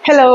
Hello,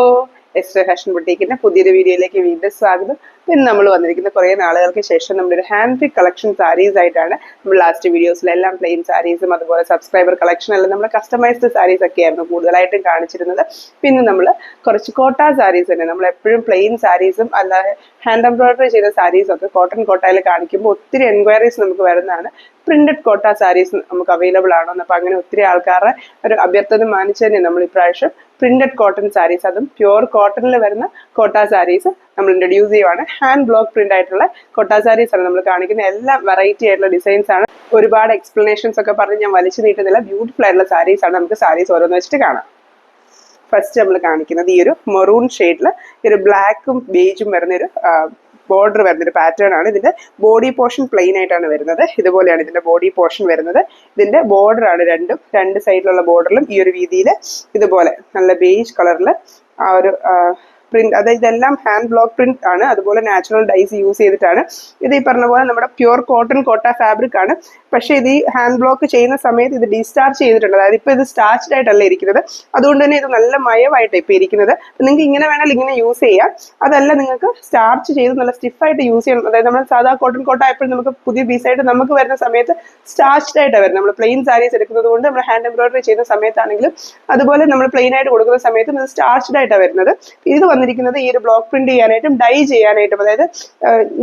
ester fashion ബുട്ടീക്കിന്റെ പുതിയൊരു വീഡിയോയിലേക്ക് വീണ്ടും സ്വാഗതം. ഇന്ന് നമ്മൾ വന്നിരിക്കുന്ന കുറേ നാളുകൾക്ക് ശേഷം നമ്മുടെ ഹാൻഡ് പിക്ക് കളക്ഷൻ സാരീസ് ആയിട്ടാണ്. നമ്മൾ ലാസ്റ്റ് വീഡിയോസിലെല്ലാം പ്ലെയിൻ സാരീസും അതുപോലെ സബ്സ്ക്രൈബർ കളക്ഷൻ എല്ലാം നമ്മൾ കസ്റ്റമൈസ്ഡ് സാരീസ് ഒക്കെ ആയിരുന്നു കൂടുതലായിട്ടും കാണിച്ചിരുന്നത്. പിന്നെ നമ്മൾ കുറച്ച് കോട്ട സാരീസ് തന്നെ, നമ്മൾ എപ്പോഴും പ്ലെയിൻ സാരീസും അല്ലാതെ ഹാൻഡ് എംബ്രോയിഡറി ചെയ്ത സാരീസും ഒക്കെ കോട്ടൺ കോട്ടയിൽ കാണിക്കുമ്പോൾ ഒത്തിരി എൻക്വയറീസ് നമുക്ക് വരുന്നതാണ്. പ്രിന്റഡ് കോട്ട സാരീസ് നമുക്ക് അവൈലബിൾ ആണോ എന്നപ്പോൾ അങ്ങനെ ഒത്തിരി ആൾക്കാരുടെ ഒരു അഭ്യർത്ഥന മാനിച്ചു തന്നെ നമ്മൾ ഇപ്രാവശ്യം പ്രിന്റഡ് കോട്ടൺ സാരീസ്, അതും പ്യുവർ കോട്ടണിൽ വരുന്ന കോട്ട സാരീസ് നമ്മൾ ഇൻട്രൊഡ്യൂസ് ചെയ്യുവാണ്. ഹാൻഡ് ബ്ലോക്ക് പ്രിന്റ് ആയിട്ടുള്ള കോട്ട സാരീസ് ആണ് നമ്മൾ കാണിക്കുന്ന. എല്ലാം വെറൈറ്റി ആയിട്ടുള്ള ഡിസൈൻസ് ആണ്. ഒരുപാട് എക്സ്പ്ലനേഷൻസ് ഒക്കെ പറഞ്ഞ് ഞാൻ വലിച്ചു നീട്ടുന്നില്ല. ബ്യൂട്ടിഫുൾ ആയിട്ടുള്ള സാരീസ് ആണ്. നമുക്ക് സാരീസ് ഓരോന്ന് വെച്ചിട്ട് കാണാം. ഫസ്റ്റ് നമ്മൾ കാണിക്കുന്നത് ഈ ഒരു മെറൂൺ ഷെയ്ഡിൽ ഒരു ബ്ലാക്കും ബേജും വരുന്നൊരു ബോർഡർ വരുന്നൊരു പാറ്റേൺ ആണ്. ഇതിന്റെ ബോഡി പോർഷൻ പ്ലെയിൻ ആയിട്ടാണ് വരുന്നത്. ഇതുപോലെയാണ് ഇതിന്റെ ബോഡി പോർഷൻ വരുന്നത്. ഇതിന്റെ ബോർഡർ ആണ് രണ്ട് സൈഡിലുള്ള ബോർഡറിലും ഈ ഒരു രീതിയിൽ ഇതുപോലെ നല്ല ബേജ് കളറിൽ ആ ഒരു പ്രിന്റ്, അതായത് ഇതെല്ലാം ഹാൻഡ് ബ്ലോക്ക് പ്രിന്റ് ആണ്. അതുപോലെ നാച്ചുറൽ ഡൈസ് യൂസ് ചെയ്തിട്ടാണ്. ഇത് ഈ പറഞ്ഞ പോലെ നമ്മുടെ പ്യുവർ കോട്ടൺ കോട്ട ഫാബ്രിക് ആണ്. പക്ഷേ ഇത് ഈ ഹാൻഡ് ബ്ലോക്ക് ചെയ്യുന്ന സമയത്ത് ഇത് ഡിസ്ചാർജ് ചെയ്തിട്ടുണ്ട്. അതായത് ഇപ്പൊ ഇത് സ്റ്റാർച്ച്ഡ് ആയിട്ടല്ല ഇരിക്കുന്നത്. അതുകൊണ്ട് തന്നെ ഇത് നല്ല മയമായിട്ട് ഇപ്പൊ ഇരിക്കുന്നത്. നിങ്ങൾക്ക് ഇങ്ങനെ വേണമെങ്കിൽ ഇങ്ങനെ യൂസ് ചെയ്യാം. അതല്ല, നിങ്ങൾക്ക് സ്റ്റാർച്ച് ചെയ്ത് നല്ല സ്റ്റിഫായിട്ട് യൂസ് ചെയ്യണം. അതായത് നമ്മൾ സാധാ കോട്ടൺ കോട്ട എപ്പോഴും നമുക്ക് പുതിയ പീസായിട്ട് നമുക്ക് വരുന്ന സമയത്ത് സ്റ്റാർച്ച്ഡ് ആയിട്ടാണ് വരുന്നത്. നമ്മൾ പ്ലെയിൻ സാരീസ് എടുക്കുന്നത് കൊണ്ട് നമ്മൾ ഹാൻഡ് എംബ്രോയിഡറി ചെയ്യുന്ന സമയത്താണെങ്കിലും അതുപോലെ നമ്മൾ പ്ലെയിൻ ആയിട്ട് കൊടുക്കുന്ന സമയത്തും ഇത് സ്റ്റാർച്ച്ഡ് ആയിട്ടാണ് വരുന്നത്. ഇത് വന്നിരിക്കുന്നത് ഈ ഒരു ബ്ലോക്ക് പ്രിന്റ് ചെയ്യാനായിട്ടും ഡൈ ചെയ്യാനായിട്ടും, അതായത്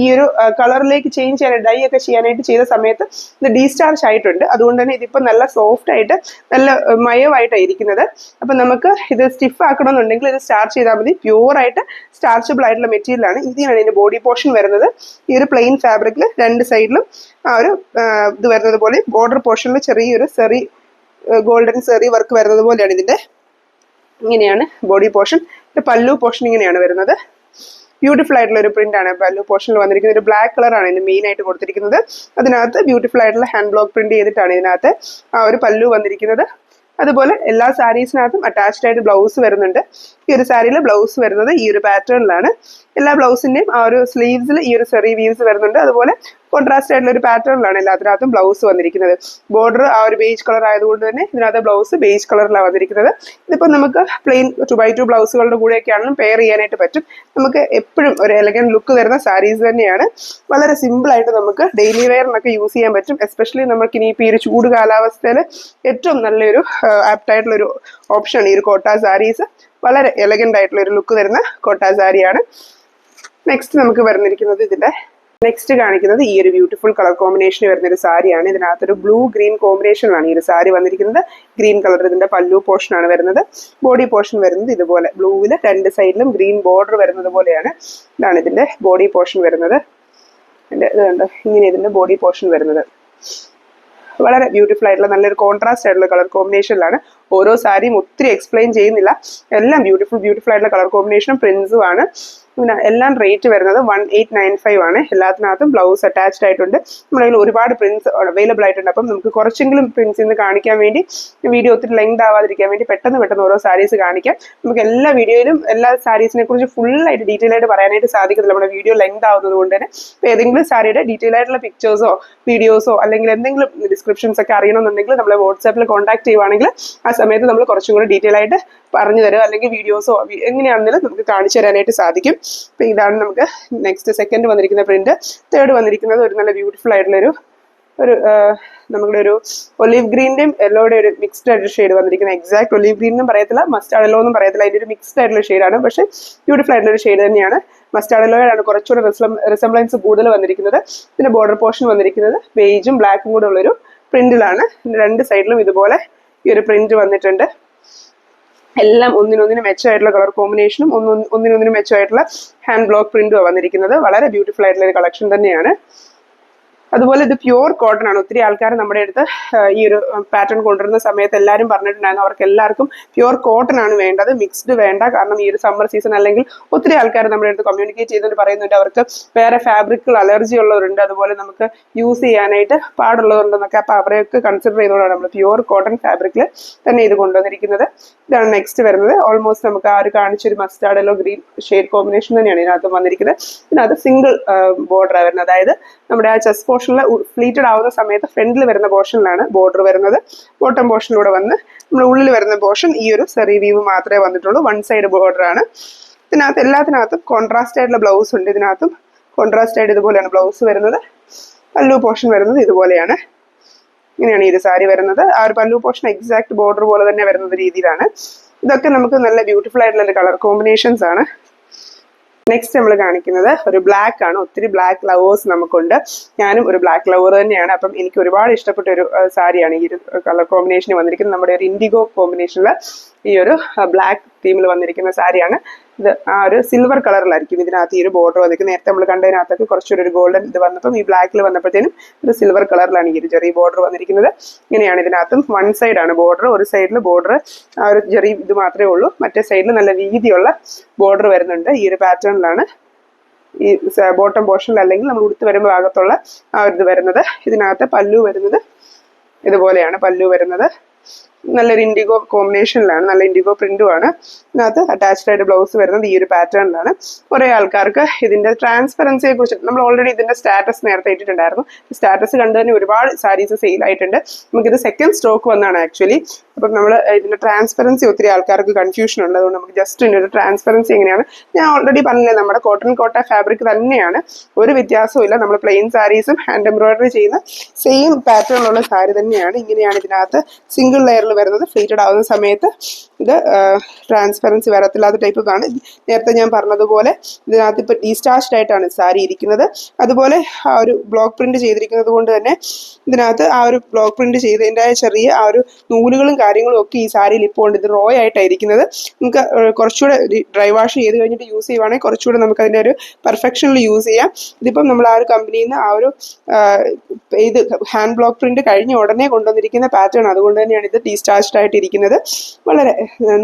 ഈ ഒരു കളറിലേക്ക് ചേഞ്ച് ചെയ്യാനായിട്ട് ഡൈ ഒക്കെ ചെയ്യാനായിട്ട് ചെയ്ത സമയത്ത് ഇത് ഡീസ്റ്റാർച്ച് ആയിട്ടുണ്ട്. അതുകൊണ്ട് തന്നെ ഇതിപ്പോൾ നല്ല സോഫ്റ്റ് ആയിട്ട് നല്ല മയമായിട്ടാണ് ഇരിക്കുന്നത്. അപ്പം നമുക്ക് ഇത് സ്റ്റിഫ് ആക്കണമെന്നുണ്ടെങ്കിൽ ഇത് സ്റ്റാർച്ച് ചെയ്താൽ മതി. പ്യൂർ ആയിട്ട് സ്റ്റാർച്ചബിൾ ആയിട്ടുള്ള മെറ്റീരിയൽ ആണ്. ഇതിനാണ് ഇതിന്റെ ബോഡി പോർഷൻ വരുന്നത്. ഈ ഒരു പ്ലെയിൻ ഫാബ്രിക്കിൽ രണ്ട് സൈഡിലും ആ ഒരു ഇത് വരുന്നത് പോലെ ബോർഡർ പോർഷനിൽ ചെറിയൊരു സെറി ഗോൾഡൻ സെറി വർക്ക് വരുന്നത് പോലെയാണ് ഇതിന്റെ. ഇങ്ങനെയാണ് ബോഡി പോർഷൻ. പല്ലു പോർഷൻ ഇങ്ങനെയാണ് വരുന്നത്. ബ്യൂട്ടിഫുൾ ആയിട്ടുള്ള ഒരു പ്രിന്റ് ആണ് പല്ലു പോർഷനിൽ വന്നിരിക്കുന്നത്. ഒരു ബ്ലാക്ക് കളറാണ് ഇതിന് മെയിൻ ആയിട്ട് കൊടുത്തിരിക്കുന്നത്. അതിനകത്ത് ബ്യൂട്ടിഫുൾ ആയിട്ടുള്ള ഹാൻഡ് ബ്ലോക്ക് പ്രിന്റ് ചെയ്തിട്ടാണ് ഇതിനകത്ത് ആ ഒരു പല്ലു വന്നിരിക്കുന്നത്. അതുപോലെ എല്ലാ സാരീസിനകത്തും അറ്റാച്ച്ഡ് ആയിട്ട് ബ്ലൗസ് വരുന്നുണ്ട്. ഈ ഒരു സാരിയിൽ ബ്ലൗസ് വരുന്നത് ഈ ഒരു പാറ്റേണിലാണ്. എല്ലാ ബ്ലൗസിന്റെയും ആ ഒരു സ്ലീവ്സിൽ ഈ ഒരു സെറി വീവ്സ് വരുന്നുണ്ട്. അതുപോലെ കോൺട്രാസ്റ്റ് ആയിട്ടുള്ള ഒരു പാറ്റേണിലാണ് എല്ലാത്തിനകത്തും ബ്ലൗസ് വന്നിരിക്കുന്നത്. ബോർഡർ ആ ഒരു ബേജ് കളർ ആയതുകൊണ്ട് തന്നെ ഇതിനകത്ത് ബ്ലൗസ് ബേജ് കളറിലാണ് വന്നിരിക്കുന്നത്. ഇതിപ്പോൾ നമുക്ക് പ്ലെയിൻ 2x2 ബ്ലൗസുകളുടെ കൂടെയൊക്കെയാണെങ്കിലും പെയർ ചെയ്യാനായിട്ട് പറ്റും. നമുക്ക് എപ്പോഴും ഒരു എലഗന്റ് ലുക്ക് തരുന്ന സാരീസ് തന്നെയാണ്. വളരെ സിമ്പിൾ ആയിട്ട് നമുക്ക് ഡെയിലി വെയറിനൊക്കെ യൂസ് ചെയ്യാൻ പറ്റും. എസ്പെഷ്യലി നമുക്ക് ഇനിയിപ്പോൾ ഈ ഒരു ചൂട് കാലാവസ്ഥയിൽ ഏറ്റവും നല്ലൊരു ആപ്റ്റായിട്ടുള്ള ഒരു ഓപ്ഷനാണ് ഈ ഒരു കോട്ട സാരീസ്. വളരെ എലഗന്റ് ആയിട്ടുള്ള ഒരു ലുക്ക് തരുന്ന കോട്ട സാരിയാണ്. നെക്സ്റ്റ് നമുക്ക് വരുന്നിരിക്കുന്നത് നെക്സ്റ്റ് കാണിക്കുന്നത് ഈ ഒരു ബ്യൂട്ടിഫുൾ കളർ കോമ്പിനേഷൻ വരുന്ന ഒരു സാരിയാണ്. ഇതിനകത്തൊരു ബ്ലൂ ഗ്രീൻ കോമ്പിനേഷനിലാണ് ഈ ഒരു സാരി വന്നിരിക്കുന്നത്. ഗ്രീൻ കളർ ഇതിന്റെ പല്ലു പോർഷൻ ആണ് വരുന്നത്. ബോഡി പോർഷൻ വരുന്നത് ഇതുപോലെ ബ്ലൂവിൽ രണ്ട് സൈഡിലും ഗ്രീൻ ബോർഡർ വരുന്നത് പോലെയാണ്. ഇതാണ് ഇതിന്റെ ബോഡി പോർഷൻ വരുന്നത്. ഇങ്ങനെ ഇതിന്റെ ബോഡി പോർഷൻ വരുന്നത്. വളരെ ബ്യൂട്ടിഫുൾ ആയിട്ടുള്ള നല്ലൊരു കോൺട്രാസ്റ്റ് ആയിട്ടുള്ള കളർ കോമ്പിനേഷനിലാണ്. ഓരോ സാരിയും ഒത്തിരി എക്സ്പ്ലെയിൻ ചെയ്യുന്നില്ല. എല്ലാം ബ്യൂട്ടിഫുൾ ആയിട്ടുള്ള കളർ കോമ്പിനേഷനും പ്രിന്റ്സും ആണ്. എല്ലാം റേറ്റ് വരുന്നത് 1895 ആണ്. എല്ലാത്തിനകത്തും ബ്ലൗസ് അറ്റാച്ച്ഡ് ആയിട്ടുണ്ട്. നമ്മുടെ കയ്യിൽ ഒരുപാട് പ്രിന്റ്സ് അവൈലബിൾ ആയിട്ടുണ്ട്. അപ്പം നമുക്ക് കുറച്ചെങ്കിലും പ്രിന്റ്സ് ഇന്ന് കാണിക്കാൻ വേണ്ടി, വീഡിയോ ഒത്തിരി ലെങ്ത് ആവാതിരിക്കാൻ വേണ്ടി പെട്ടെന്ന് ഓരോ സാരീസ് കാണിക്കാം. നമുക്ക് എല്ലാ വീഡിയോയിലും എല്ലാ സാരീസിനെ കുറിച്ച് ഫുള്ളായിട്ട് ഡീറ്റെയിൽ ആയിട്ട് പറയാനായിട്ട് സാധിക്കത്തില്ല, നമ്മുടെ വീഡിയോ ലെങ്ത് ആവുന്നത് കൊണ്ട് തന്നെ. അപ്പോൾ ഏതെങ്കിലും സാരിയുടെ ഡീറ്റെയിൽ ആയിട്ടുള്ള പിക്ചേഴ്സോ വീഡിയോസോ അല്ലെങ്കിൽ എന്തെങ്കിലും ഡിസ്ക്രിപ്ഷൻസ് ഒക്കെ അറിയണമെന്നുണ്ടെങ്കിൽ നമ്മളെ വാട്സാപ്പിൽ കോൺടാക്ട് ചെയ്യുവാണെങ്കിൽ ആ സമയത്ത് നമ്മൾ കുറച്ചും കൂടി ഡീറ്റെയിൽ ആയിട്ട് പറഞ്ഞു തരും. അല്ലെങ്കിൽ വീഡിയോസോ എങ്ങനെയാണെങ്കിലും നമുക്ക് കാണിച്ചു തരാനായിട്ട് സാധിക്കും. അപ്പൊ ഇതാണ് നമുക്ക് നെക്സ്റ്റ് സെക്കൻഡ് വന്നിരിക്കുന്ന പ്രിന്റ്. തേർഡ് വന്നിരിക്കുന്നത് ഒരു നല്ല ബ്യൂട്ടിഫുൾ ആയിട്ടുള്ള നമ്മുടെ ഒരു ഒലീവ് ഗ്രീന്റെയും യെല്ലോയുടെ ഒരു മിക്സ്ഡ് ആയിട്ടുള്ള ഷെയ്ഡ് വന്നിരിക്കുന്നത്. എക്സാക്ട് ഒലീവ് ഗ്രീൻ എന്നും പറയത്തില്ല, മസ്റ്റാർഡ് യെല്ലോ എന്നും പറയത്തില്ല. അതിന്റെ ഒരു മിക്സ്ഡ് ആയിട്ടുള്ള ഷെയ്ഡാണ്. പക്ഷേ ബ്യൂട്ടിഫുൾ ആയിട്ടുള്ള ഒരു ഷെയ്ഡ് തന്നെയാണ്. മസ്റ്റാർഡ് യെല്ലോയാണ് കുറച്ചുകൂടെ റിസംബ്ലൻസ് കൂടുതൽ വന്നിരിക്കുന്നത്. ഇതിന്റെ ബോർഡർ പോർഷൻ വന്നിരിക്കുന്നത് ബേജും ബ്ലാക്കും കൂടെ ഉള്ളൊരു പ്രിന്റിലാണ്. രണ്ട് സൈഡിലും ഇതുപോലെ ഈ ഒരു പ്രിന്റ് വന്നിട്ടുണ്ട്. എല്ലാം ഒന്നിനൊന്നിനും മെച്ചമായിട്ടുള്ള കളർ കോമ്പിനേഷനും ഒന്നിനൊന്നിനും മെച്ചമായിട്ടുള്ള ഹാൻഡ് ബ്ലോക്ക് പ്രിന്റും വന്നിരിക്കുന്നത്. വളരെ ബ്യൂട്ടിഫുൾ ആയിട്ടുള്ള ഒരു കളക്ഷൻ തന്നെയാണ്. അതുപോലെ ഇത് പ്യുവർ കോട്ടൺ ആണ്. ഒത്തിരി ആൾക്കാർ നമ്മുടെ അടുത്ത് ഈ ഒരു പാറ്റേൺ കൊണ്ടുവരുന്ന സമയത്ത് എല്ലാവരും പറഞ്ഞിട്ടുണ്ടായിരുന്നു അവർക്ക് എല്ലാവർക്കും പ്യുവർ കോട്ടൺ ആണ് വേണ്ടത്, മിക്സ്ഡ് വേണ്ട. കാരണം ഈ ഒരു സമ്മർ സീസൺ അല്ലെങ്കിൽ ഒത്തിരി ആൾക്കാർ നമ്മുടെ അടുത്ത് കമ്മ്യൂണിക്കേറ്റ് ചെയ്തുകൊണ്ട് പറയുന്നുണ്ട് അവർക്ക് വേറെ ഫാബ്രിക്കുകൾ അലർജി ഉള്ളവരുണ്ട്, അതുപോലെ നമുക്ക് യൂസ് ചെയ്യാനായിട്ട് പാടുള്ളവരുണ്ടെന്നൊക്കെ. അപ്പോൾ അവരെയൊക്കെ കൺസിഡർ ചെയ്തുകൊണ്ടാണ് നമ്മൾ പ്യുവർ കോട്ടൺ ഫാബ്രിക്കിൽ തന്നെ ഇത് കൊണ്ടുവന്നിരിക്കുന്നത്. ഇതാണ് നെക്സ്റ്റ് വരുന്നത്. ഓൾമോസ്റ്റ് നമുക്ക് ആ ഒരു കാണിച്ചൊരു mustard yellow green shade combination തന്നെയാണ് ഇതിനകത്ത് വന്നിരിക്കുന്നത്. ഇതിനകത്ത് സിംഗിൾ ബോർഡർ വരുന്നത്. അതായത് നമ്മുടെ ആ ചെസ്റ്റ് പോർഷനിൽ ഫ്ലീറ്റഡ് ആവുന്ന സമയത്ത് ഫ്രണ്ടിൽ വരുന്ന പോർഷനിലാണ് ബോർഡർ വരുന്നത്. ബോട്ടം പോർഷനിലൂടെ വന്ന് നമ്മൾ ഉള്ളിൽ വരുന്ന പോർഷൻ ഈ ഒരു സെറി വീവ് മാത്രമേ വന്നിട്ടുള്ളൂ. വൺ സൈഡ് ബോർഡർ ആണ്. ഇതിനകത്ത് എല്ലാത്തിനകത്തും കോൺട്രാസ്റ്റ് ആയിട്ടുള്ള ബ്ലൗസ് ഉണ്ട്. ഇതിനകത്തും കോൺട്രാസ്റ്റ് ആയിട്ട് ഇതുപോലെയാണ് ബ്ലൗസ് വരുന്നത്. പല്ലു പോർഷൻ വരുന്നത് ഇതുപോലെയാണ്. ഇങ്ങനെയാണ് ഈ ഒരു സാരി വരുന്നത്. ആ ഒരു പല്ലു പോർഷൻ എക്സാക്ട് ബോർഡർ പോലെ തന്നെ വരുന്നത് രീതിയിലാണ്. ഇതൊക്കെ നമുക്ക് നല്ല ബ്യൂട്ടിഫുൾ ആയിട്ടുള്ള കളർ കോമ്പിനേഷൻസ് ആണ്. നെക്സ്റ്റ് നമ്മൾ കാണിക്കുന്നത് ഒരു ബ്ലാക്ക് ആണ്. ഒത്തിരി ബ്ലാക്ക് ലവേഴ്സ് നമുക്കുണ്ട്. ഞാനും ഒരു ബ്ലാക്ക് ലവർ തന്നെയാണ്. അപ്പം എനിക്ക് ഒരുപാട് ഇഷ്ടപ്പെട്ട ഒരു സാരിയാണ് ഈ ഒരു കളർ കോമ്പിനേഷൻ വന്നിരിക്കുന്നത്. നമ്മുടെ ഒരു ഇൻഡിഗോ കോമ്പിനേഷനിൽ ഈ ഒരു ബ്ലാക്ക് തീമിൽ വന്നിരിക്കുന്ന സാരിയാണ് ഇത്. ആ ഒരു സിൽവർ കളറിലായിരിക്കും ഇതിനകത്ത് ഈ ഒരു ബോർഡർ വന്നിരിക്കുന്നത്. നേരത്തെ നമ്മൾ കണ്ടതിനകത്തൊക്കെ കുറച്ചൊരു ഒരു ഗോൾഡൻ ഇത് വന്നപ്പം ഈ ബ്ലാക്കിൽ വന്നപ്പോഴത്തേനും ഒരു സിൽവർ കളറിലാണ് ഈ ഒരു ചെറിയ ബോർഡർ വന്നിരിക്കുന്നത്. ഇങ്ങനെയാണ് ഇതിനകത്തും വൺ സൈഡാണ് ബോർഡർ. ഒരു സൈഡിൽ ബോർഡർ ആ ഒരു ചെറിയ ഇത് മാത്രമേ ഉള്ളൂ. മറ്റേ സൈഡിൽ നല്ല വീതിയുള്ള ബോർഡർ വരുന്നുണ്ട്. ഈ ഒരു പാറ്റേണിലാണ് ഈ ബോട്ടം പോർഷനിൽ അല്ലെങ്കിൽ നമ്മൾ ഉടുത്ത് വരുമ്പോൾ ഭാഗത്തുള്ള ആ ഒരു ഇത് വരുന്നത്. ഇതിനകത്ത് പല്ലു വരുന്നത് ഇതുപോലെയാണ് പല്ലു വരുന്നത്. നല്ലൊരു ഇൻഡിഗോ കോമ്പിനേഷനിലാണ്, നല്ല ഇൻഡിഗോ പ്രിന്റുമാണ്. ഇതിനകത്ത് അറ്റാച്ച്ഡ് ആയിട്ട് ബ്ലൗസ് വരുന്നത് ഈ ഒരു പാറ്റേണിലാണ്. കുറേ ആൾക്കാർക്ക് ഇതിന്റെ ട്രാൻസ്പെറൻസിയെ കുറിച്ച് നമ്മൾ ഓൾറെഡി ഇതിന്റെ സ്റ്റാറ്റസ് നേരത്തെ ഇട്ടിട്ടുണ്ടായിരുന്നു. സ്റ്റാറ്റസ് കണ്ടു തന്നെ ഒരുപാട് സാരീസ് സെയിൽ ആയിട്ടുണ്ട്. നമുക്കിത് സെക്കൻഡ് സ്റ്റോക്ക് വന്നാണ് ആക്ച്വലി. അപ്പം നമ്മൾ ഇതിന്റെ ട്രാൻസ്പെറൻസി ഒത്തിരി ആൾക്കാർക്ക് കൺഫ്യൂഷൻ ഉണ്ട്. അതുകൊണ്ട് നമുക്ക് ജസ്റ്റ് ഇതിന്റെ ഒരു ട്രാൻസ്പെറൻസി എങ്ങനെയാണ് ഞാൻ ഓൾറെഡി പറഞ്ഞില്ലേ, നമ്മുടെ കോട്ടൺ കോട്ട ഫാബ്രിക് തന്നെയാണ്, ഒരു വ്യത്യാസവും ഇല്ല. നമ്മൾ പ്ലെയിൻ സാരീസും ഹാൻഡ് എംബ്രോയിഡറി ചെയ്യുന്ന സെയിം പാറ്റേണിലുള്ള സാരി തന്നെയാണ്. ഇങ്ങനെയാണ് ഇതിനകത്ത് സിംഗിൾ ലെയറിൽ വരുന്നത്. ഫ്ലീറ്റഡ് ആവുന്ന സമയത്ത് ഇത് ട്രാൻസ്പെറൻസി വരത്തില്ലാത്ത ടൈപ്പ് ആണ്. നേരത്തെ ഞാൻ പറഞ്ഞതുപോലെ ഇതിനകത്ത് ഇപ്പൊ ഡീസ്റ്റാച്ച്ഡ് ആയിട്ടാണ് സാരി ഇരിക്കുന്നത്. അതുപോലെ ആ ഒരു ബ്ലോക്ക് പ്രിന്റ് ചെയ്തിരിക്കുന്നത് കൊണ്ട് തന്നെ ഇതിനകത്ത് ആ ഒരു ബ്ലോക്ക് പ്രിന്റ് ചെയ്തതിൻ്റെ ചെറിയ ആ ഒരു നൂലുകളും കാര്യങ്ങളും ഒക്കെ ഈ സാരിയിൽ ഇപ്പോൾ ഉണ്ട്. ഇത് റോ ആയിട്ടായിരിക്കുന്നത്. നമുക്ക് കുറച്ചുകൂടെ ഡ്രൈ വാഷ് ചെയ്ത് കഴിഞ്ഞിട്ട് യൂസ് ചെയ്യുവാണെങ്കിൽ കുറച്ചുകൂടെ നമുക്ക് അതിൻ്റെ ഒരു പെർഫെക്ഷനിൽ യൂസ് ചെയ്യാം. ഇതിപ്പം നമ്മൾ ആ ഒരു കമ്പനിയിൽ നിന്ന് ആ ഒരു ഇത് ഹാൻഡ് ബ്ലോക്ക് പ്രിന്റ് കഴിഞ്ഞ ഉടനെ കൊണ്ടുവന്നിരിക്കുന്ന പാറ്റേൺ. അതുകൊണ്ട് തന്നെയാണ് ഇത് ഡീസ്റ്റാച്ച്ഡ് ആയിട്ട് ഇരിക്കുന്നത്. വളരെ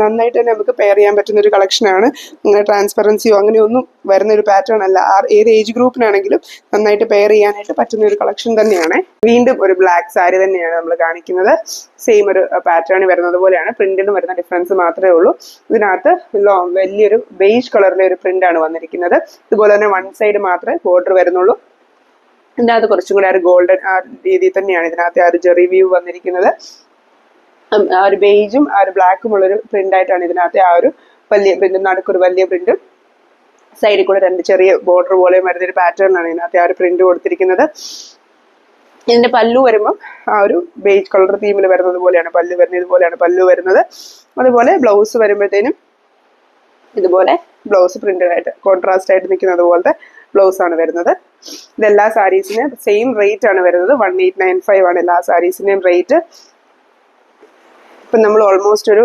നന്നായിട്ട് തന്നെ നമുക്ക് പെയർ ചെയ്യാൻ പറ്റുന്ന ഒരു കളക്ഷനാണ്. അങ്ങനെ ട്രാൻസ്പെറൻസിയോ അങ്ങനെയൊന്നും വരുന്ന ഒരു പാറ്റേൺ അല്ല. ഏത് ഏജ് ഗ്രൂപ്പിനാണെങ്കിലും നന്നായിട്ട് പെയർ ചെയ്യാനായിട്ട് പറ്റുന്ന ഒരു കളക്ഷൻ തന്നെയാണ്. വീണ്ടും ഒരു ബ്ലാക്ക് സാരി തന്നെയാണ് നമ്മൾ കാണിക്കുന്നത്. സെയിം ഒരു പാറ്റേൺ വരുന്നത് പോലെയാണ്. പ്രിന്റിന് വരുന്ന ഡിഫറൻസ് മാത്രമേ ഉള്ളൂ. ഇതിനകത്ത് വലിയൊരു ബേജ് കളറിലെ ഒരു പ്രിന്റ് ആണ് വന്നിരിക്കുന്നത്. ഇതുപോലെ തന്നെ വൺ സൈഡ് മാത്രമേ ബോർഡർ വരുന്നുള്ളൂ. ഇതിനകത്ത് കുറച്ചും കൂടെ ആ ഒരു ഗോൾഡൻ ആ രീതിയിൽ തന്നെയാണ് ഇതിനകത്ത് ആ ഒരു ജെറി വ്യൂ വന്നിരിക്കുന്നത്. ആ ഒരു ബേജും ആ ഒരു ബ്ലാക്കും ഉള്ളൊരു പ്രിന്റ് ആയിട്ടാണ് ഇതിനകത്ത് ആ ഒരു വലിയ പ്രിന്റ്, നടുക്കൊരു വലിയ പ്രിന്റും സൈഡിൽ കൂടെ രണ്ട് ചെറിയ ബോർഡർ പോലെ വരുന്ന ഒരു പാറ്റേണിലാണ് ഇതിനകത്ത് ആ ഒരു പ്രിന്റ് കൊടുത്തിരിക്കുന്നത്. ഇതിന്റെ പല്ലു വരുമ്പോൾ ആ ഒരു ബേജ് കളർ തീമിൽ വരുന്നത് പോലെയാണ് പല്ലു വരുന്നത്. ഇതുപോലെയാണ് പല്ലു വരുന്നത്. അതുപോലെ ബ്ലൗസ് വരുമ്പോഴത്തേനും ഇതുപോലെ ബ്ലൗസ് പ്രിന്റഡ് ആയിട്ട് കോൺട്രാസ്റ്റ് ആയിട്ട് നിൽക്കുന്നത് പോലത്തെ ബ്ലൗസ് ആണ് വരുന്നത്. ഇതെല്ലാ സാരീസിനും സെയിം റേറ്റ് ആണ് വരുന്നത്. 1895 ആണ് എല്ലാ സാരീസിന്റെയും റേറ്റ്. ഇപ്പം നമ്മൾ ഓൾമോസ്റ്റ് ഒരു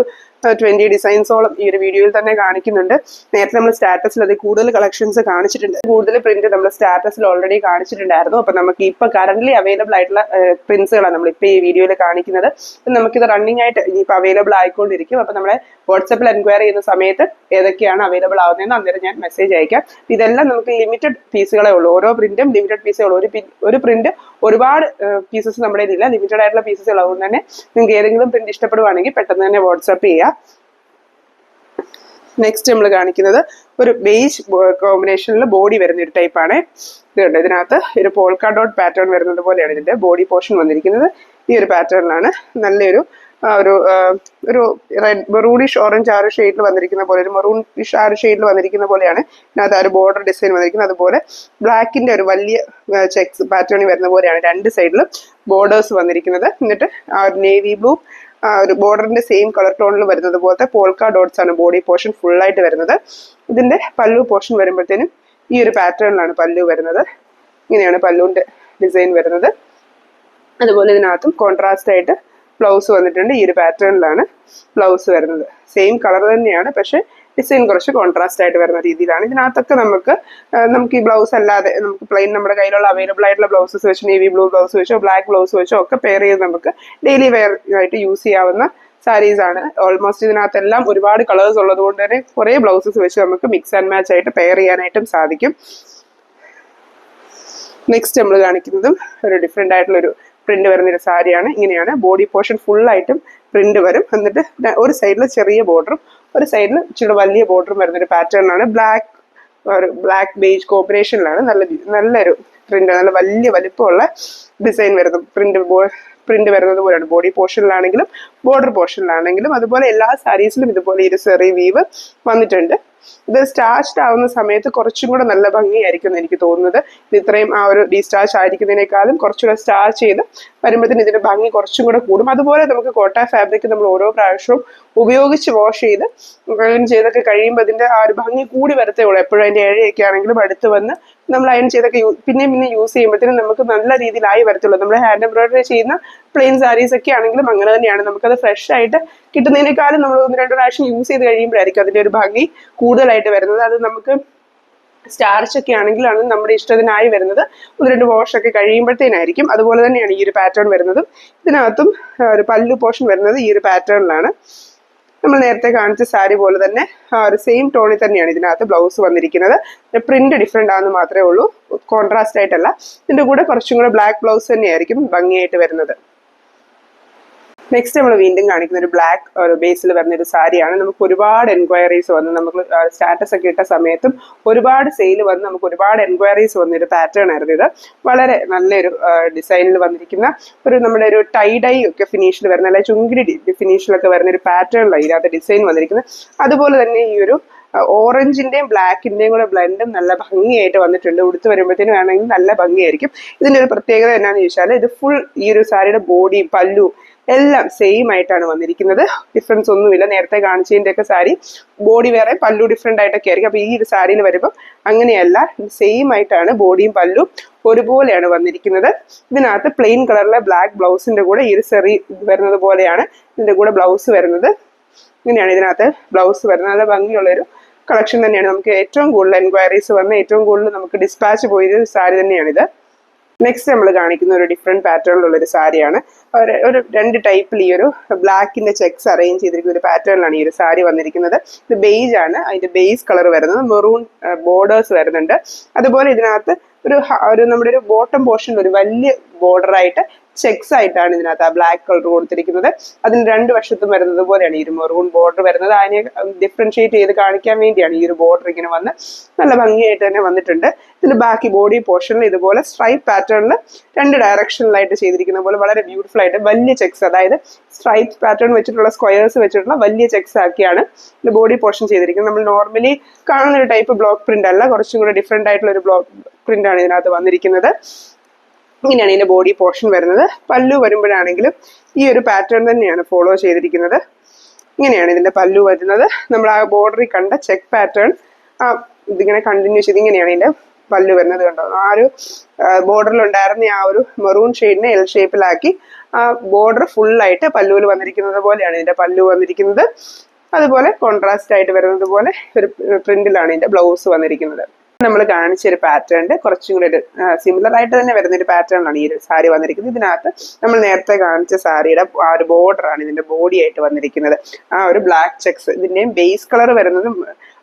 20 ഡിസൈൻസോളം ഈ ഒരു വീഡിയോയിൽ തന്നെ കാണിക്കുന്നുണ്ട്. നേരത്തെ നമ്മൾ സ്റ്റാറ്റസിൽ അത് കൂടുതൽ കളക്ഷൻസ് കാണിച്ചിട്ടുണ്ട്. കൂടുതൽ പ്രിന്റ് നമ്മൾ സ്റ്റാറ്റസിൽ ഓൾറെഡി കാണിച്ചിട്ടുണ്ടായിരുന്നു. അപ്പം നമുക്ക് ഇപ്പൊ കറന്റ് അവൈലബിൾ ആയിട്ടുള്ള പ്രിന്റ്സുകളാണ് നമ്മൾ ഇപ്പൊ ഈ വീഡിയോയിൽ കാണിക്കുന്നത്. നമുക്കിത് റണ്ണിങ് ആയിട്ട് ഇനിയിപ്പോൾ അവൈലബിൾ ആയിക്കൊണ്ടിരിക്കും. അപ്പം നമ്മളെ വാട്സാപ്പിൽ എൻക്വയറി ചെയ്യുന്ന സമയത്ത് ഏതൊക്കെയാണ് അവൈലബിൾ ആവുന്നതെന്ന് അന്നേരം ഞാൻ മെസ്സേജ് അയക്കാം. ഇതെല്ലാം നമുക്ക് ലിമിറ്റഡ് പീസുകളേ ഉള്ളൂ. ഓരോ പ്രിന്റും ലിമിറ്റഡ് പീസേ ഉള്ളൂ. ഒരു പ്രിന്റ് ഒരുപാട് പീസസ് നമ്മുടെ ഇല്ല, ലിമിറ്റഡ് ആയിട്ടുള്ള പീസസ് ഉള്ളതുകൊണ്ട് തന്നെ നിങ്ങൾക്ക് ഏതെങ്കിലും പ്രിന്റ് ഇഷ്ടപ്പെടുവാണെങ്കിൽ പെട്ടെന്ന് തന്നെ വാട്സാപ്പ് ചെയ്യാം. നെക്സ്റ്റ് നമ്മൾ കാണിക്കുന്നത് ഒരു ബേജ് കോമ്പിനേഷനിൽ ബോഡി വരുന്ന ഒരു ടൈപ്പാണ്. ഇതുണ്ട്, ഇതിനകത്ത് ഒരു പോൾക്ക ഡോട്ട് പാറ്റേൺ വരുന്നത് പോലെയാണ് ഇതിന്റെ ബോഡി പോർഷൻ വന്നിരിക്കുന്നത്. ഈ ഒരു പാറ്റേണിലാണ് നല്ലൊരു ഒരു റെഡ് മെറൂണിഷ് ഓറഞ്ച് ആ ഒരു ഷെയ്ഡിൽ വന്നിരിക്കുന്ന പോലെ, ഒരു മെറൂണിഷ് ആ ഒരു ഷെയ്ഡിൽ വന്നിരിക്കുന്ന പോലെയാണ് ഇതിനകത്ത് ആ ഒരു ബോർഡർ ഡിസൈൻ വന്നിരിക്കുന്നത്. അതുപോലെ ബ്ലാക്കിന്റെ ഒരു വലിയ ചെക്സ് പാറ്റേണിൽ വരുന്ന പോലെയാണ് രണ്ട് സൈഡിലും ബോർഡേഴ്സ് വന്നിരിക്കുന്നത്. എന്നിട്ട് ആ ഒരു നേവി ബ്ലൂ ഒരു ബോർഡറിന്റെ സെയിം കളർ ടോണിൽ വരുന്നത് പോലത്തെ പോൾക്ക ഡോട്ട്സ് ആണ് ബോഡി പോർഷൻ ഫുൾ ആയിട്ട് വരുന്നത്. ഇതിന്റെ പല്ലു പോർഷൻ വരുമ്പോഴത്തേനും ഈ ഒരു പാറ്റേണിലാണ് പല്ലു വരുന്നത്. ഇങ്ങനെയാണ് പല്ലുവിന്റെ ഡിസൈൻ വരുന്നത്. അതുപോലെ ഇതിനകത്തും കോൺട്രാസ്റ്റ് ആയിട്ട് ബ്ലൗസ് വന്നിട്ടുണ്ട്. ഈ ഒരു പാറ്റേണിലാണ് ബ്ലൗസ് വരുന്നത്. സെയിം കളർ തന്നെയാണ്, പക്ഷെ ഡിസൈൻ കുറച്ച് കോൺട്രാസ്റ്റ് ആയിട്ട് വരുന്ന രീതിയിലാണ്. ഇതിനകത്തൊക്കെ നമുക്ക് ഈ ബ്ലൗസ് അല്ലാതെ നമുക്ക് പ്ലെയിൻ നമ്മുടെ കയ്യിലുള്ള അവൈലബിൾ ആയിട്ടുള്ള ബ്ലൗസസ് വെച്ച് നേവി ബ്ലൂ ബ്ലൗസ് വെച്ചോ ബ്ലാക്ക് ബ്ലൗസ് വെച്ചോ ഒക്കെ പെയർ ചെയ്ത് നമുക്ക് ഡെയിലി വെയർ ആയിട്ട് യൂസ് ചെയ്യാവുന്ന സാരീസ് ആണ്. ഓൾമോസ്റ്റ് ഇതിനകത്തെല്ലാം ഒരുപാട് കളേഴ്സ് ഉള്ളത് കൊണ്ട് തന്നെ കുറേ ബ്ലൗസസ് വെച്ച് നമുക്ക് മിക്സ് ആൻഡ് മാച്ച് ആയിട്ട് പെയർ ചെയ്യാനായിട്ടും സാധിക്കും. നെക്സ്റ്റ് നമ്മൾ കാണിക്കുന്നതും ഒരു ഡിഫറെന്റ് ആയിട്ടുള്ളൊരു പ്രിന്റ് വരുന്നൊരു സാരിയാണ്. ഇങ്ങനെയാണ് ബോഡി പോർഷൻ ഫുൾ ആയിട്ടും പ്രിന്റ് വരും. എന്നിട്ട് ഒരു സൈഡിൽ ചെറിയ ബോർഡറും ഒരു സൈഡിൽ ഇച്ചിരി വലിയ ബോർഡറും വരുന്നൊരു പാറ്റേണിലാണ്. ബ്ലാക്ക് ബേജ് കോമ്പിനേഷനിലാണ്. നല്ലൊരു പ്രിന്റ്, നല്ല വലിയ വലിപ്പമുള്ള ഡിസൈൻ വരുന്നത്, പ്രിന്റ് വരുന്നത് പോലെയാണ് ബോഡി പോർഷനിലാണെങ്കിലും ബോർഡർ പോർഷനിലാണെങ്കിലും. അതുപോലെ എല്ലാ സാരീസിലും ഇതുപോലെ ഒരു ചെറിയ വീവ് വന്നിട്ടുണ്ട്. ഇത് സ്റ്റാച്ച്ഡ് ആവുന്ന സമയത്ത് കുറച്ചും കൂടെ നല്ല ഭംഗിയായിരിക്കും എന്ന് എനിക്ക് തോന്നുന്നത്. ഇത് ഇത്രയും ആ ഒരു ഡീസ്റ്റാച്ച് ആയിരിക്കുന്നതിനേക്കാളും കുറച്ചുകൂടെ സ്റ്റാച്ച് ചെയ്ത് വരുമ്പോഴത്തേന് ഇതിന്റെ ഭംഗി കുറച്ചും കൂടെ കൂടും. അതുപോലെ നമുക്ക് കോട്ട ഫാബ്രിക് നമ്മൾ ഓരോ പ്രാവശ്യവും ഉപയോഗിച്ച് വാഷ് ചെയ്ത് അയൺ ചെയ്തൊക്കെ കഴിയുമ്പോൾ അതിന്റെ ആ ഒരു ഭംഗി കൂടി വരത്തേ ഉള്ളൂ. എപ്പോഴും അതിന്റെ ഇഴയൊക്കെ ആണെങ്കിലും അടുത്ത് വന്ന് നമ്മൾ അയൺ ചെയ്തൊക്കെ പിന്നെയും പിന്നെ യൂസ് ചെയ്യുമ്പോഴത്തേനും നമുക്ക് നല്ല രീതിയിലായി വരത്തുള്ളൂ. നമ്മൾ ഹാൻഡ് എംബ്രോയിഡറി ചെയ്യുന്ന പ്ലെയിൻ സാരീസ് ഒക്കെ ആണെങ്കിലും അങ്ങനെ തന്നെയാണ്. നമുക്കത് ഫ്രഷ് ആയിട്ട് കിട്ടുന്നതിനേക്കാളും നമ്മൾ 1-2 പ്രാവശ്യം യൂസ് ചെയ്ത് കഴിയുമ്പോഴായിരിക്കും അതിന്റെ ഒരു ഭംഗി കൂടുതലായിട്ട് വരുന്നത്. അത് നമുക്ക് സ്റ്റാർച്ച് ഒക്കെ ആണെങ്കിലാണ് നമ്മുടെ ഇഷ്ടത്തിനായി വരുന്നത് 1-2 വാഷ് ഒക്കെ കഴിയുമ്പോഴത്തേനായിരിക്കും. അതുപോലെ തന്നെയാണ് ഈ ഒരു പാറ്റേൺ വരുന്നതും. ഇതിനകത്തും ഒരു പല്ലു പോർഷൻ വരുന്നത് ഈ ഒരു പാറ്റേണിലാണ്. നമ്മൾ നേരത്തെ കാണിച്ച സാരി പോലെ തന്നെ ഒരു സെയിം ടോണിൽ തന്നെയാണ് ഇതിനകത്ത് ബ്ലൗസ് വന്നിരിക്കുന്നത്. പ്രിന്റ് ഡിഫറെന്റ് ആണെന്ന് മാത്രമേ ഉള്ളൂ, കോൺട്രാസ്റ്റ് ആയിട്ടല്ല. ഇതിന്റെ കൂടെ കുറച്ചും കൂടെ ബ്ലാക്ക് ബ്ലൗസ് തന്നെയായിരിക്കും ഭംഗിയായിട്ട് വരുന്നത്. നെക്സ്റ്റ് നമ്മൾ വീണ്ടും കാണിക്കുന്ന ഒരു ബ്ലാക്ക് ഒരു ബേസിൽ വരുന്ന ഒരു സാരിയാണ്. നമുക്ക് ഒരുപാട് എൻക്വയറീസ് വന്ന് നമുക്ക് സ്റ്റാറ്റസ് ഒക്കെ ഇട്ട സമയത്തും ഒരുപാട് സെയിൽ വന്ന് നമുക്ക് ഒരുപാട് എൻക്വയറീസ് വന്നൊരു പാറ്റേൺ ആയിരുന്നു ഇത്. വളരെ നല്ലൊരു ഡിസൈനിൽ വന്നിരിക്കുന്ന ഒരു നമ്മുടെ ഒരു ടൈഡൈ ഒക്കെ ഫിനിഷിൽ വരുന്ന, അല്ലെ ചുങ്കിടി ഫിനിഷിലൊക്കെ വരുന്ന ഒരു പാറ്റേണിലാണ് ഇതിനകത്ത് ഡിസൈൻ വന്നിരിക്കുന്നത്. അതുപോലെ തന്നെ ഈ ഒരു ഓറഞ്ചിന്റെയും ബ്ലാക്കിന്റെയും കൂടെ ബ്ലെൻഡും നല്ല ഭംഗിയായിട്ട് വന്നിട്ടുണ്ട്. ഉടുത്ത് വരുമ്പോഴത്തേനും ആണെങ്കിൽ നല്ല ഭംഗിയായിരിക്കും. ഇതിന്റെ ഒരു പ്രത്യേകത എന്നാന്ന് ചോദിച്ചാൽ ഇത് ഫുൾ ഈ ഒരു സാരിയുടെ ബോഡി പല്ലു എല്ലാം സെയിം ആയിട്ടാണ് വന്നിരിക്കുന്നത്. ഡിഫറൻസ് ഒന്നുമില്ല. നേരത്തെ കാണിച്ചതിന്റെ ഒക്കെ സാരി ബോഡി വേറെ പല്ലു ഡിഫറെന്റ് ആയിട്ടൊക്കെ ആയിരിക്കും. അപ്പൊ ഈ ഒരു സാരിയിൽ വരുമ്പോൾ അങ്ങനെയല്ല, സെയിം ആയിട്ടാണ് ബോഡിയും പല്ലും ഒരുപോലെയാണ് വന്നിരിക്കുന്നത്. ഇതിനകത്ത് പ്ലെയിൻ കളറിലെ ബ്ലാക്ക് ബ്ലൗസിന്റെ കൂടെ ഈ ഒരു സെറി വരുന്നത് പോലെയാണ് ഇതിന്റെ കൂടെ ബ്ലൗസ് വരുന്നത്. ഇങ്ങനെയാണ് ഇതിനകത്ത് ബ്ലൗസ് വരുന്നത്. നല്ല ഭംഗിയുള്ളൊരു കളക്ഷൻ തന്നെയാണ്. നമുക്ക് ഏറ്റവും കൂടുതൽ എൻക്വയറീസ് വന്ന് ഏറ്റവും കൂടുതൽ നമുക്ക് ഡിസ്പാച്ച് പോയൊരു സാരി തന്നെയാണിത്. നെക്സ്റ്റ് നമ്മൾ കാണിക്കുന്ന ഒരു ഡിഫറെന്റ് പാറ്റേണിലുള്ള ഒരു സാരിയാണ്. ഒരു 2 ടൈപ്പിൽ ഈ ഒരു ബ്ലാക്കിന്റെ ചെക്സ് അറേഞ്ച് ചെയ്തിരിക്കുന്ന ഒരു പാറ്റേണിലാണ് ഈ ഒരു സാരി വന്നിരിക്കുന്നത്. ഇത് ബേജ് ആണ്, അതിന്റെ ബേസ് കളർ വരുന്നത്. മെറൂൺ ബോർഡേഴ്സ് വരുന്നുണ്ട്. അതുപോലെ ഇതിനകത്ത് ഒരു നമ്മുടെ ഒരു ബോട്ടം പോർഷനിൽ ഒരു വലിയ ബോർഡർ ആയിട്ട് ചെക്സ് ആയിട്ടാണ് ഇതിനകത്ത് ആ ബ്ലാക്ക് കളർ കൊടുത്തിരിക്കുന്നത്. അതിന് 2 വശത്തും വരുന്നത് പോലെയാണ് ഈ ഒരു മെറൂൺ ബോർഡർ വരുന്നത്. അതിനെ ഡിഫറൻഷിയേറ്റ് ചെയ്ത് കാണിക്കാൻ വേണ്ടിയാണ് ഈ ഒരു ബോർഡർ ഇങ്ങനെ വന്ന് നല്ല ഭംഗിയായിട്ട് തന്നെ വന്നിട്ടുണ്ട്. ഇതിൽ ബാക്കി ബോഡി പോർഷനിൽ ഇതുപോലെ സ്ട്രൈപ്പ് പാറ്റേണിൽ 2 ഡയറക്ഷനിലായിട്ട് ചെയ്തിരിക്കുന്ന പോലെ വളരെ ബ്യൂട്ടിഫുൾ ആയിട്ട് വലിയ ചെക്സ്, അതായത് സ്ട്രൈപ്പ് പാറ്റേൺ വെച്ചിട്ടുള്ള സ്ക്വയേഴ്സ് വെച്ചിട്ടുള്ള വലിയ ചെക്സ് ആക്കിയാണ് ഇത് ബോഡി പോർഷൻ ചെയ്തിരിക്കുന്നത്. നമ്മൾ നോർമലി കാണുന്ന ഒരു ടൈപ്പ് ബ്ലോക്ക് പ്രിന്റ് അല്ല, കുറച്ചും കൂടെ ഡിഫറെന്റ് ആയിട്ടുള്ള ഒരു ബ്ലോക്ക് പ്രിന്റ് ആണ് ഇതിനകത്ത് വന്നിരിക്കുന്നത്. ഇങ്ങനെയാണ് ഇതിന്റെ ബോഡി പോർഷൻ വരുന്നത്. പല്ലു വരുമ്പോഴാണെങ്കിലും ഈ ഒരു പാറ്റേൺ തന്നെയാണ് ഫോളോ ചെയ്തിരിക്കുന്നത്. ഇങ്ങനെയാണ് ഇതിന്റെ പല്ലു വരുന്നത്. നമ്മൾ ആ ബോർഡറിൽ കണ്ട ചെക്ക് പാറ്റേൺ ഇതിങ്ങനെ കണ്ടിന്യൂ ചെയ്ത് ഇങ്ങനെയാണ് ഇതിന്റെ പല്ലു വരുന്നത്. കണ്ടോ, ആ ഒരു ബോർഡറിൽ ഉണ്ടായിരുന്ന ആ ഒരു മെറൂൺ ഷെയ്ഡിനെ എൽ ഷേപ്പിലാക്കി ആ ബോർഡർ ഫുള്ളായിട്ട് പല്ലുവിൽ വന്നിരിക്കുന്നത് പോലെയാണ് ഇതിന്റെ പല്ലു വന്നിരിക്കുന്നത്. അതുപോലെ കോൺട്രാസ്റ്റ് ആയിട്ട് വരുന്നത് പോലെ ഒരു പ്രിന്റിലാണ് ഇതിന്റെ ബ്ലൗസ് വന്നിരിക്കുന്നത്. നമ്മൾ കാണിച്ച ഒരു പാറ്റേണിന്റെ കുറച്ചും കൂടി ഒരു സിമിലർ ആയിട്ട് തന്നെ വരുന്ന ഒരു പാറ്റേണിലാണ് ഈ ഒരു സാരി വന്നിരിക്കുന്നത്. ഇതിനകത്ത് നമ്മൾ നേരത്തെ കാണിച്ച സാരിയുടെ ആ ഒരു ബോർഡറാണ് ഇതിന്റെ ബോഡി ആയിട്ട് വന്നിരിക്കുന്നത്. ആ ഒരു ബ്ലാക്ക് ചെക്സ്, ഇതിന്റെയും ബേസ് കളർ വരുന്നതും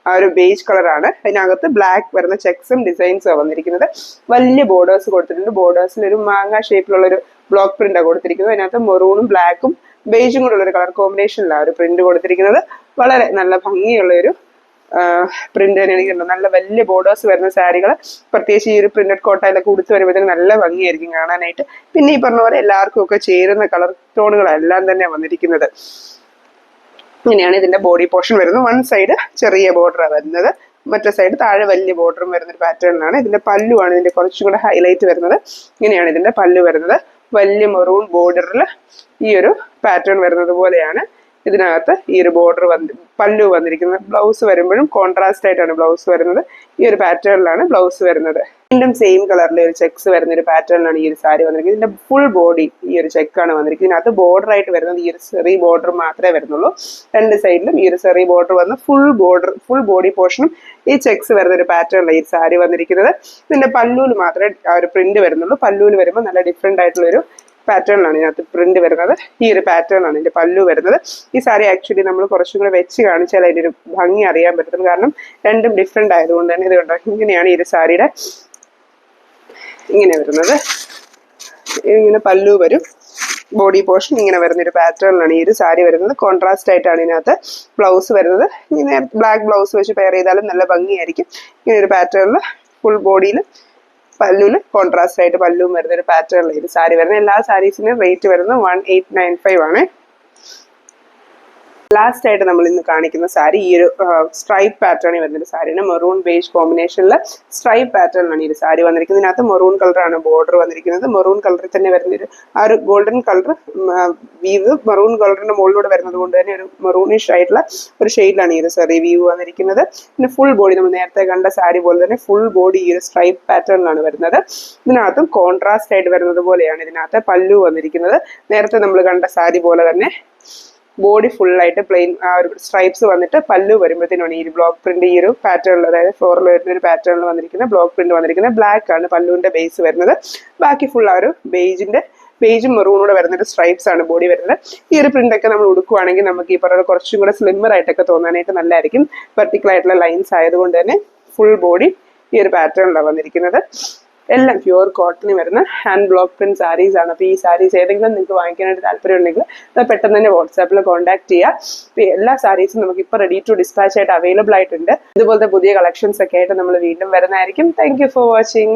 ആ ഒരു ബേജ് കളറാണ്. അതിനകത്ത് ബ്ലാക്ക് വരുന്ന ചെക്സും ഡിസൈൻസും വന്നിരിക്കുന്നത്. വലിയ ബോർഡേഴ്സ് കൊടുത്തിട്ടുണ്ട്. ബോർഡേഴ്സിൽ ഒരു മാങ്ങ ഷേപ്പിലുള്ള ഒരു ബ്ലോക്ക് പ്രിന്റാണ് കൊടുത്തിരിക്കുന്നത്. അതിനകത്ത് മെറൂണും ബ്ലാക്കും ബേജും കൂടെ ഉള്ള ഒരു കളർ കോമ്പിനേഷനിലാണ് ഒരു പ്രിന്റ് കൊടുത്തിരിക്കുന്നത്. വളരെ നല്ല ഭംഗിയുള്ള ഒരു പ്രിന്റ് തന്നെയാണ്. നല്ല വലിയ ബോർഡേഴ്സ് വരുന്ന സാരികൾ പ്രത്യേകിച്ച് ഈ ഒരു പ്രിന്റഡ് കോട്ടയിലൊക്കെ ഉടുത്ത് വരുമ്പോഴത്തേക്ക് നല്ല ഭംഗിയായിരിക്കും കാണാനായിട്ട്. പിന്നെ ഈ പറഞ്ഞ പോലെ എല്ലാവർക്കും ഒക്കെ ചേരുന്ന കളർ ടോണുകളെല്ലാം തന്നെ വന്നിരിക്കുന്നത്. ഇങ്ങനെയാണ് ഇതിന്റെ ബോഡി പോർഷൻ വരുന്നത്. വൺ സൈഡ് ചെറിയ ബോർഡറാണ് വരുന്നത്, മറ്റേ സൈഡ് താഴെ വലിയ ബോർഡറും വരുന്ന ഒരു പാറ്റേണിലാണ്. ഇതിന്റെ പല്ലുവാണ് ഇതിന്റെ കുറച്ചും കൂടെ ഹൈലൈറ്റ് വരുന്നത്. ഇങ്ങനെയാണ് ഇതിന്റെ പല്ലു വരുന്നത്. വലിയ മെറൂൺ ബോർഡറിൽ ഈ ഒരു പാറ്റേൺ വരുന്നത് പോലെയാണ് ഇതിനകത്ത് ഈ ഒരു ബോർഡർ പല്ലു വന്നിരിക്കുന്നത്. ബ്ലൗസ് വരുമ്പോഴും കോൺട്രാസ്റ്റ് ആയിട്ടാണ് ബ്ലൗസ് വരുന്നത്. ഈ ഒരു പാറ്റേണിലാണ് ബ്ലൗസ് വരുന്നത്. വീണ്ടും സെയിം കളറിൽ ഒരു ചെക്സ് വരുന്ന ഒരു പാറ്റേണിലാണ് ഈ ഒരു സാരി വന്നിരിക്കുന്നത്. ഇതിന്റെ ഫുൾ ബോഡി ഈ ഒരു ചെക്കാണ് വന്നിരിക്കുന്നത്. ഇതിനകത്ത് ബോർഡർ ആയിട്ട് വരുന്നത് ഈ ഒരു ചെറി ബോർഡർ മാത്രമേ വരുന്നുള്ളൂ. 2 സൈഡിലും ഈ ഒരു ചെറി ബോർഡർ വന്ന് ഫുൾ ബോഡി പോർഷനും ഈ ചെക്സ് വരുന്ന ഒരു പാറ്റേണിലാണ് ഈ സാരി വന്നിരിക്കുന്നത്. ഇതിന്റെ പല്ലൂല് മാത്രമേ ആ ഒരു പ്രിന്റ് വരുന്നുള്ളൂ. പല്ലൂല് വരുമ്പോൾ നല്ല ഡിഫറെന്റ് ആയിട്ടുള്ള ഒരു പാറ്റേണിലാണ് ഇതിനകത്ത് പ്രിന്റ് വരുന്നത്. ഈ ഒരു പാറ്റേണിലാണ് ഇതിന്റെ പല്ലു വരുന്നത്. ഈ സാരി ആക്ച്വലി നമ്മൾ കുറച്ചും കൂടെ വെച്ച് കാണിച്ചാൽ അതിന്റെ ഒരു ഭംഗി അറിയാൻ പറ്റും. കാരണം രണ്ടും ഡിഫറെന്റ് ആയതുകൊണ്ട് തന്നെ ഇത് കണ്ടോ, ഇങ്ങനെയാണ് ഈ ഒരു സാരിയുടെ ഇങ്ങനെ വരുന്നത്. ഇങ്ങനെ പല്ലു വരും, ബോഡി പോർഷൻ ഇങ്ങനെ വരുന്നൊരു പാറ്റേണിലാണ് ഈ ഒരു സാരി വരുന്നത്. കോൺട്രാസ്റ്റ് ആയിട്ടാണ് ഇതിനകത്ത് ബ്ലൗസ് വരുന്നത്. ഇങ്ങനെ ബ്ലാക്ക് ബ്ലൗസ് വെച്ച് പെയർ ചെയ്താലും നല്ല ഭംഗിയായിരിക്കും. ഇങ്ങനെ ഒരു പാറ്റേണിൽ ഫുൾ ബോഡിയിൽ പല്ലുവിൽ കോൺട്രാസ്റ്റ് ആയിട്ട് പല്ലുവും വരുന്ന ഒരു പാറ്റേണിലായിരുന്നു സാരി വരുന്നത്. എല്ലാ സാരീസിനും റേറ്റ് വരുന്നത് 1895 ആണ്. ലാസ്റ്റ് ആയിട്ട് നമ്മൾ ഇന്ന് കാണിക്കുന്ന സാരി ഈ ഒരു സ്ട്രൈപ്പ് പാറ്റേണിൽ വരുന്നൊരു സാരിയാണ്. മെറൂൺ ബേജ് കോമ്പിനേഷനിൽ സ്ട്രൈപ്പ് പാറ്റേണിലാണ് ഈ ഒരു സാരി വന്നിരിക്കുന്നത്. ഇതിനകത്ത് മെറൂൺ കളറാണ് ബോർഡർ വന്നിരിക്കുന്നത്. മെറൂൺ കളറിൽ തന്നെ വരുന്നൊരു ആ ഒരു ഗോൾഡൻ കളർ വീവ് മെറൂൺ കളറിന്റെ മുകളിലൂടെ വരുന്നത് കൊണ്ട് തന്നെ ഒരു മെറൂണിഷ് ആയിട്ടുള്ള ഒരു ഷെയ്ഡിലാണ് ഈ ഒരു സാരി വീവ് വന്നിരിക്കുന്നത്. പിന്നെ ഫുൾ ബോഡി നമ്മൾ നേരത്തെ കണ്ട സാരി പോലെ തന്നെ ഫുൾ ബോഡി ഈ ഒരു സ്ട്രൈപ്പ് പാറ്റേണിലാണ് വരുന്നത്. ഇതിനകത്തും കോൺട്രാസ്റ്റ് ആയിട്ട് വരുന്നത് പോലെയാണ് ഇതിനകത്ത് പല്ലു വന്നിരിക്കുന്നത്. നേരത്തെ നമ്മൾ കണ്ട സാരി പോലെ തന്നെ ബോഡി ഫുള്ളായിട്ട് പ്ലെയിൻ ആ ഒരു സ്ട്രൈപ്സ് വന്നിട്ട് പല്ലു വരുമ്പോഴത്തേനാണ് ഈ ഒരു ബ്ലോക്ക് പ്രിന്റ് ഈ ഒരു പാറ്റേണിൽ, അതായത് ഫ്ലോറിൽ വരുന്ന ഒരു പാറ്റേണിൽ വന്നിരിക്കുന്ന ബ്ലോക്ക് പ്രിന്റ് വന്നിരിക്കുന്നത്. ബ്ലാക്ക് ആണ് പല്ലുവിന്റെ ബേസ് വരുന്നത്. ബാക്കി ഫുൾ ആ ഒരു ബേജും മെറൂണൂടെ വരുന്ന ഒരു സ്ട്രൈപ്സ് ആണ് ബോഡി വരുന്നത്. ഈ ഒരു പ്രിന്റ് ഒക്കെ നമ്മൾ ഉടുക്കുവാണെങ്കിൽ നമുക്ക് ഈ പറയുന്നത് കുറച്ചും കൂടെ സ്ലിമ്മർ ആയിട്ടൊക്കെ തോന്നാനായിട്ട് നല്ലതായിരിക്കും. വെർട്ടിക്കൽ ആയിട്ടുള്ള ലൈൻസ് ആയതുകൊണ്ട് തന്നെ ഫുൾ ബോഡി ഈ ഒരു പാറ്റേണിലാണ് വന്നിരിക്കുന്നത്. എല്ലാം പ്യുവർ കോട്ടണിൽ വരുന്ന ഹാൻഡ് ബ്ലോക്ക് പ്രിന്റ് സാരീസ് ആണ്. അപ്പോൾ ഈ സാരീസ് ഏതെങ്കിലും നിങ്ങൾക്ക് വാങ്ങിക്കാനായിട്ട് താല്പര്യം ഉണ്ടെങ്കിൽ അത് പെട്ടെന്ന് തന്നെ വാട്സാപ്പിൽ കോൺടാക്ട് ചെയ്യുക. എല്ലാ സാരീസും നമുക്ക് ഇപ്പോൾ റെഡി ടു ഡിസ്പാച്ച് ആയിട്ട് അവൈലബിൾ ആയിട്ടുണ്ട്. ഇതുപോലത്തെ പുതിയ കളക്ഷൻസ് ഒക്കെ ആയിട്ട് നമ്മൾ വീണ്ടും വരുന്നതായിരിക്കും. Thank you for watching.